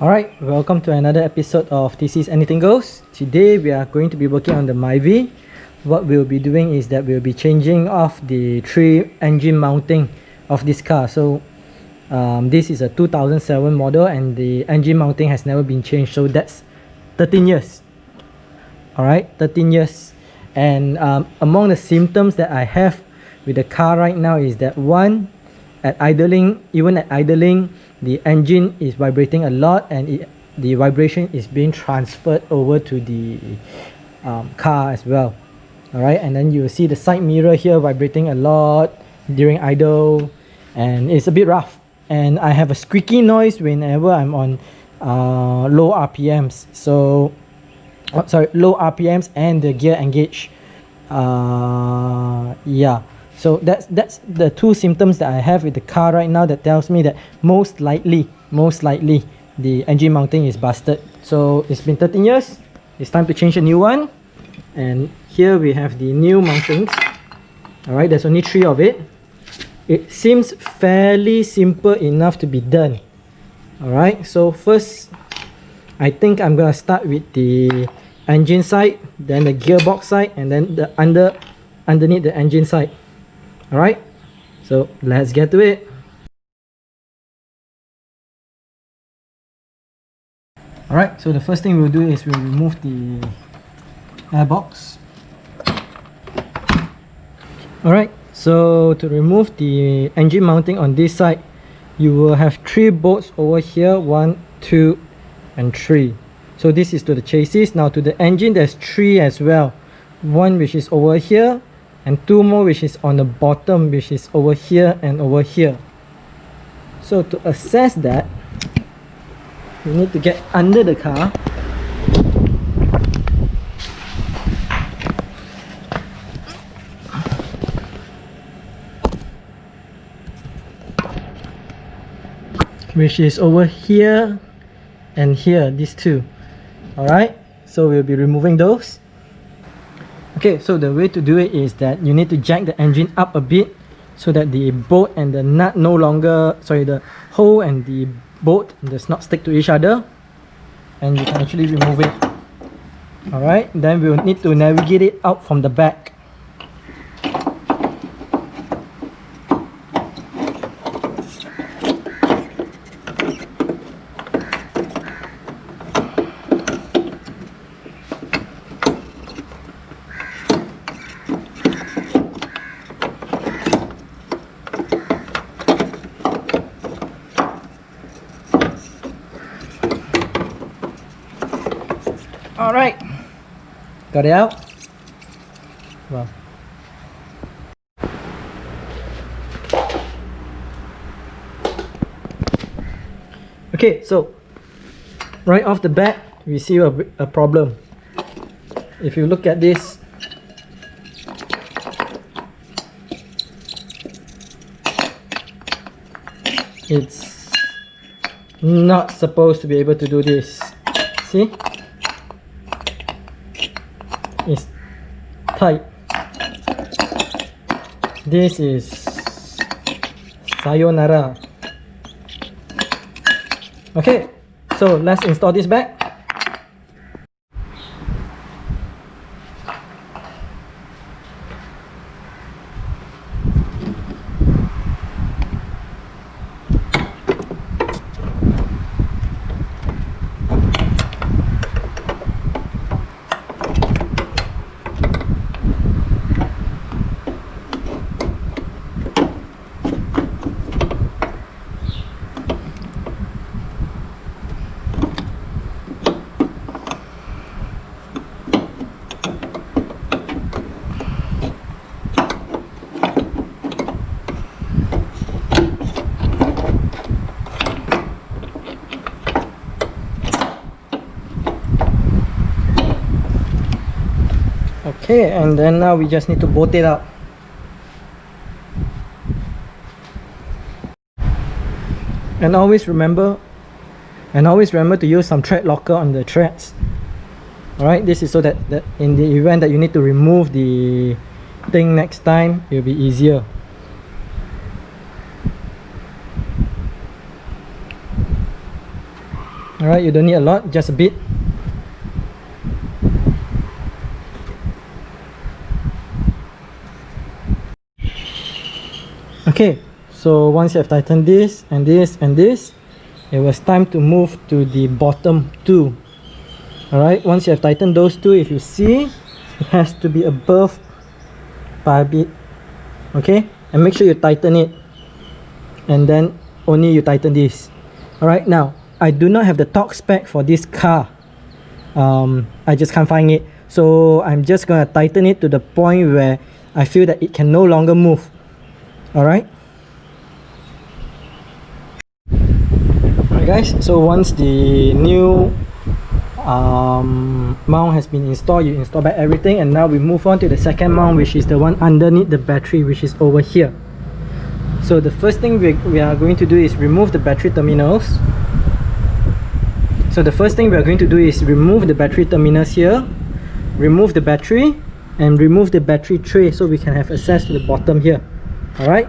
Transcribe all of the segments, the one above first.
Alright, welcome to another episode of This Is Anything Goes. Today we are going to be working on the Myvi. What we'll be doing is that we'll be changing off the 3 engine mounting of this car. So this is a 2007 model and the engine mounting has never been changed, so that's 13 years. Alright, 13 years. And among the symptoms that I have with the car right now is that even at idling, the engine is vibrating a lot, and the vibration is being transferred over to the car as well. Alright, and then you will see the side mirror here vibrating a lot during idle, and it's a bit rough. And I have a squeaky noise whenever I'm on low RPMs. So low RPMs and the gear engage. Yeah, so that's the 2 symptoms that I have with the car right now that tells me that most likely the engine mounting is busted. So it's been 13 years, it's time to change a new one. And here we have the new mountings. Alright, there's only 3 of it. It seems fairly simple enough to be done. Alright, so first I think I'm gonna start with the engine side, then the gearbox side, and then the underneath the engine side. Alright, so let's get to it. Alright, so the first thing we'll do is we'll remove the airbox. Alright, so to remove the engine mounting on this side, you will have 3 bolts over here, 1, 2 and 3. So this is to the chassis. Now to the engine there's 3 as well, 1 which is over here and 2 more which is on the bottom, which is over here and over here. So to assess that, you need to get under the car. Which is over here and here, these 2. Alright, so we'll be removing those. Okay, so the way to do it is that you need to jack the engine up a bit so that the bolt and the nut no longer, the hole and the bolt does not stick to each other, and you can actually remove it. Alright, then we'll need to navigate it out from the back. Alright, got it out. Wow. Okay, so right off the bat we see a problem. If you look at this, it's not supposed to be able to do this. See? Is tight. This is sayonara. Okay, so let's install this back. Okay, and then now we just need to bolt it up. And always remember to use some thread locker on the threads. Alright, this is so that in the event that you need to remove the thing next time, it will be easier. Alright, you don't need a lot, just a bit. Okay, so once you have tightened this and this and this, it was time to move to the bottom two. Alright, once you have tightened those two, if you see, it has to be above by a bit. Okay, and make sure you tighten it, and then only you tighten this. Alright, now I do not have the torque spec for this car. I just can't find it, so I'm just gonna tighten it to the point where I feel that it can no longer move. Alright, guys, so once the new mount has been installed, you install back everything, and now we move on to the second mount, which is the one underneath the battery, which is over here. So the first thing we are going to do is remove the battery terminals. So the first thing we are going to do is remove the battery terminals here, remove the battery, and remove the battery tray so we can have access to the bottom here. Alright.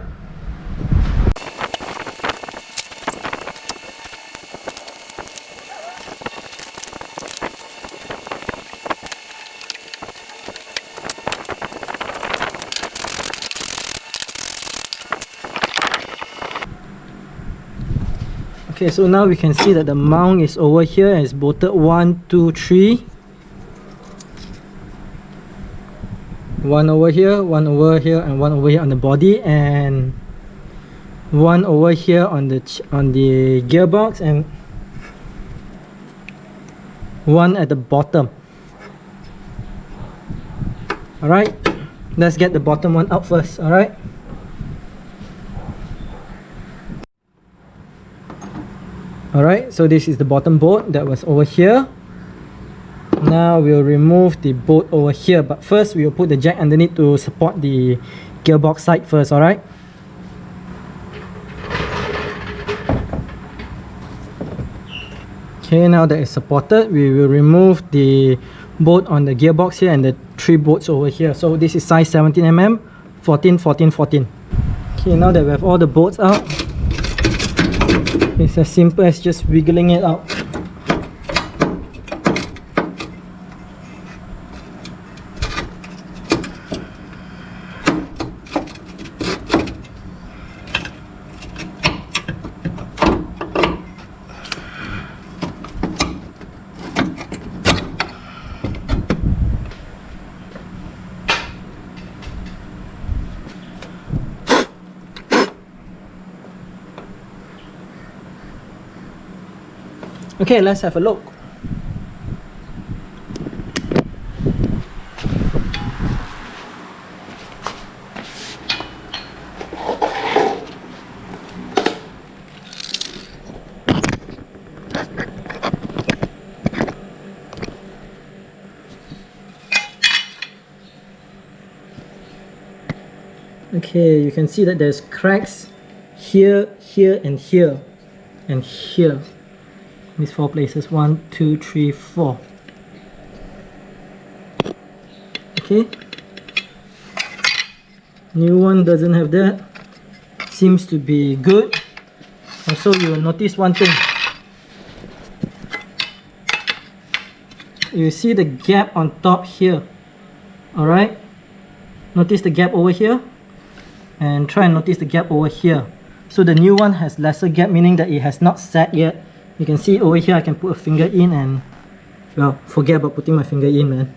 Okay, so now we can see that the mount is over here and it's bolted 1, 2, 3. One over here, one over here, and one over here on the body, and one over here on the gearbox, and one at the bottom. Alright, let's get the bottom one out first. Alright. Alright, so this is the bottom bolt that was over here. Now we'll remove the bolt over here, but first we'll put the jack underneath to support the gearbox side first. Alright. Okay, now that it's supported, we will remove the bolt on the gearbox here and the 3 bolts over here. So this is size 17mm, 14, 14, 14. Okay, now that we have all the bolts out, it's as simple as just wiggling it out. Okay, let's have a look. Okay, you can see that there's cracks here, here, and here, and here. These 4 places, 1, 2, 3, 4. Okay, new one doesn't have that, seems to be good. Also, you will notice one thing. You see the gap on top here. Alright, notice the gap over here, and try and notice the gap over here. So the new one has lesser gap, meaning that it has not set yet. You can see over here I can put a finger in, and well, forget about putting my finger in, man.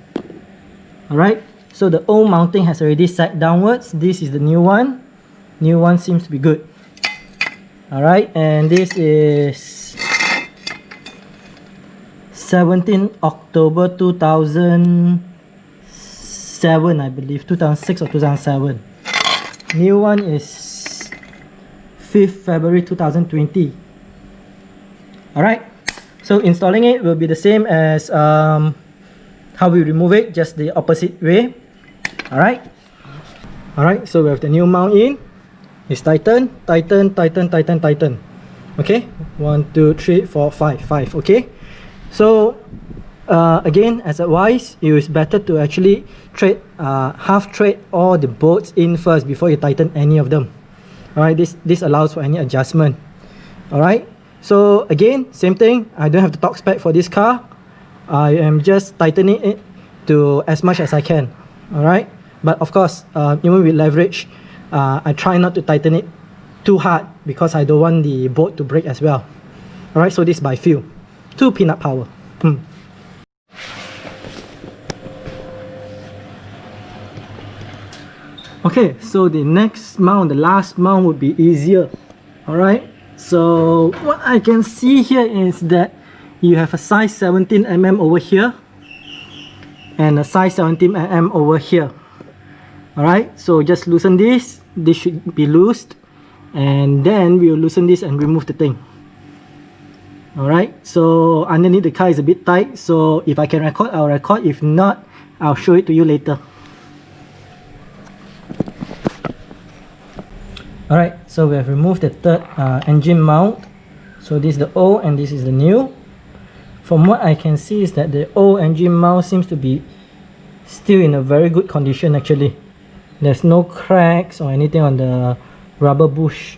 Alright, so the old mounting has already set downwards. This is the new one. New one seems to be good. Alright, and this is 17 October 2007, I believe, 2006 or 2007. New one is 5th February 2020. Alright, so installing it will be the same as how we remove it, just the opposite way. Alright, so we have the new mount in. It's tighten, tighten, tighten, tighten, tighten. Okay, 1, 2, 3, 4, 5, 5. Okay, so again, as advised, it is better to actually half thread all the bolts in first before you tighten any of them. Alright, this allows for any adjustment. Alright, So again, same thing, I don't have the torque spec for this car. I am just tightening it to as much as I can. Alright, but of course, even with leverage, I try not to tighten it too hard because I don't want the boat to break as well. Alright, so this by feel, 2 peanut power. Okay, so the next mount, the last mount would be easier. Alright, so what I can see here is that you have a size 17mm over here and a size 17mm over here. Alright, so just loosen this should be loosed, and then we'll loosen this and remove the thing. Alright, so underneath the car is a bit tight, so if I can record, I'll record. If not, I'll show it to you later. Alright, so we have removed the third engine mount. So this is the old and this is the new. From what I can see is that the old engine mount seems to be still in a very good condition actually. There's no cracks or anything on the rubber bush.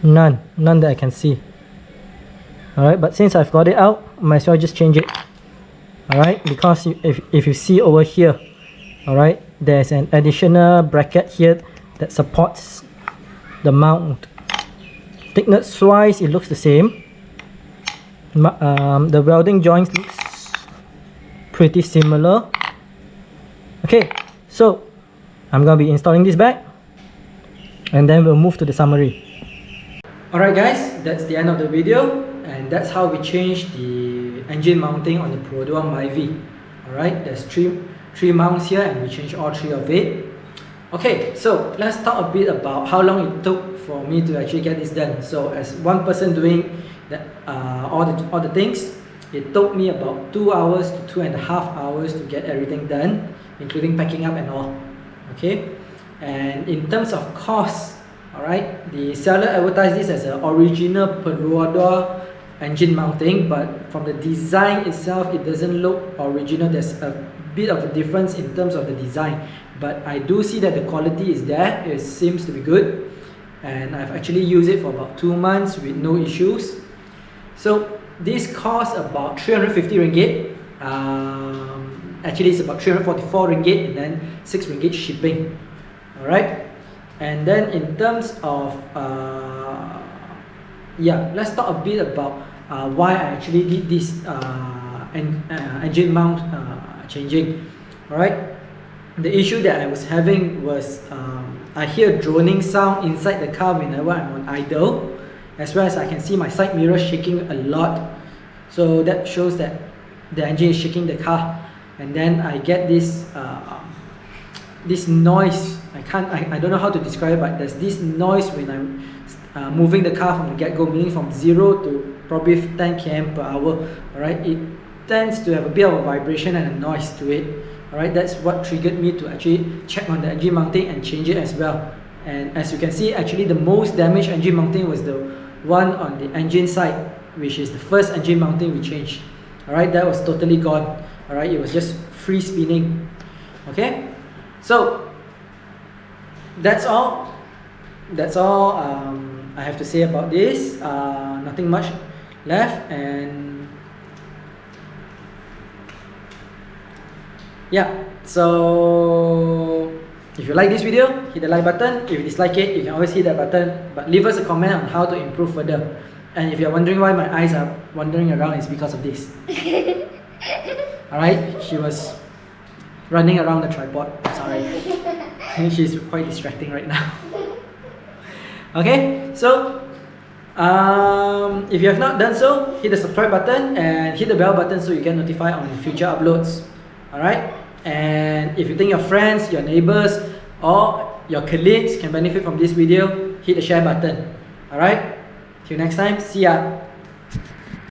None that I can see. Alright, but since I've got it out, might as well just change it. Alright, because if you see over here, alright, there's an additional bracket here that supports the mount. Thickness wise, it looks the same. The welding joints looks pretty similar. Okay, so I'm gonna be installing this back and then we'll move to the summary. Alright guys, that's the end of the video, and that's how we change the engine mounting on the Perodua Myvi. Alright, there's three mounts here and we change all 3 of it. Okay, so let's talk a bit about how long it took for me to actually get this done. So as one person doing that, all the things, it took me about 2 hours to 2.5 hours to get everything done, including packing up and all. Okay, and in terms of cost, alright, the seller advertised this as an original Perodua engine mounting, but from the design itself, it doesn't look original. There's a bit of a difference in terms of the design, but I do see that the quality is there. It seems to be good, and I've actually used it for about 2 months with no issues. So this costs about 350 ringgit. Actually it's about 344 ringgit and then 6 ringgit shipping. Alright, and then in terms of yeah, let's talk a bit about why I actually did this engine mount changing. Alright, the issue that I was having was I hear droning sound inside the car whenever I'm on idle, as well as I can see my side mirror shaking a lot. So that shows that the engine is shaking the car, and then I get this this noise. I don't know how to describe it, but there's this noise when I'm moving the car from the get-go, meaning from 0 to probably 10 km per hour. Alright, it tends to have a bit of a vibration and a noise to it. Alright, that's what triggered me to actually check on the engine mounting and change it as well. And as you can see, actually the most damaged engine mounting was the one on the engine side, which is the first engine mounting we changed. Alright, that was totally gone. Alright, it was just free spinning. Okay, so that's all I have to say about this. Nothing much left, and yeah, so if you like this video, hit the like button. If you dislike it, you can always hit that button, but leave us a comment on how to improve further. And if you're wondering why my eyes are wandering around, it's because of this. Alright, she was running around the tripod, sorry. She's quite distracting right now. Okay, so if you have not done so, hit the subscribe button and hit the bell button so you get notified on future uploads. Alright, and if you think your friends, your neighbors, or your colleagues can benefit from this video, hit the share button. Alright, till next time, see ya.